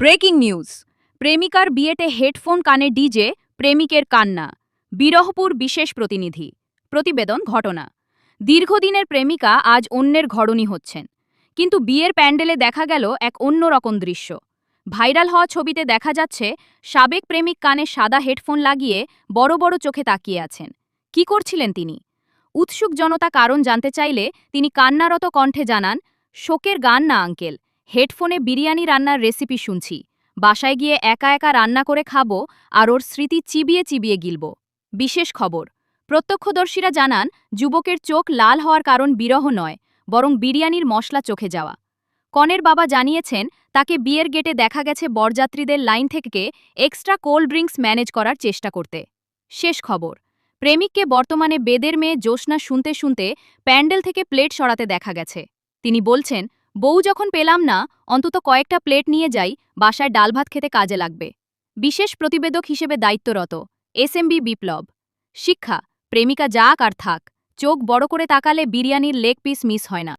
Breaking news. প্রেমিকার বিয়েতে headphone কানে ডিজে, প্রেমিকের কান্না। বিরহপুর বিশেষ প্রতিনিধি প্রতিবেদন। ঘটনা, দীর্ঘদিনের প্রেমিকা আজ অন্যের ঘরণী হচ্ছেন, কিন্তু বিয়ের প্যান্ডেলে দেখা গেল এক অন্যরকম দৃশ্য। ভাইরাল হওয়া ছবিতে দেখা যাচ্ছে সাবেক প্রেমিক কানে সাদা হেডফোন লাগিয়ে বড় বড় চোখে তাকিয়ে আছেন। কি করছিলেন তিনি? উৎসুক জনতা কারণ জানতে চাইলে তিনি কান্নারত কণ্ঠে জানান, শোকের গান না আঙ্কেল, হেডফোনে বিরিয়ানি রান্নার রেসিপি শুনছি। বাসায় গিয়ে একা একা রান্না করে খাবো আর ওর স্মৃতি চিবিয়ে চিবিয়ে গিলব। বিশেষ খবর, প্রত্যক্ষদর্শীরা জানান যুবকের চোখ লাল হওয়ার কারণ বিরহ নয়, বরং বিরিয়ানির মশলা চোখে যাওয়া। কনের বাবা জানিয়েছেন তাকে বিয়ের গেটে দেখা গেছে বরযাত্রীদের লাইন থেকে এক্সট্রা কোল্ড ড্রিঙ্কস ম্যানেজ করার চেষ্টা করতে। শেষ খবর, প্রেমিককে বর্তমানে বেদের মেয়ে জ্যোৎস্না শুনতে শুনতে প্যান্ডেল থেকে প্লেট সরাতে দেখা গেছে। তিনি বলছেন, বউ যখন পেলাম না, অন্তত কয়েকটা প্লেট নিয়ে যাই, বাসায় ডাল ভাত খেতে কাজে লাগবে। বিশেষ প্রতিবেদক হিসেবে দায়িত্বরত এসএমবি বিপ্লব। শিক্ষা, প্রেমিকা যাক আর থাক, চোখ বড় করে তাকালে বিরিয়ানির লেগ পিস মিস হয় না।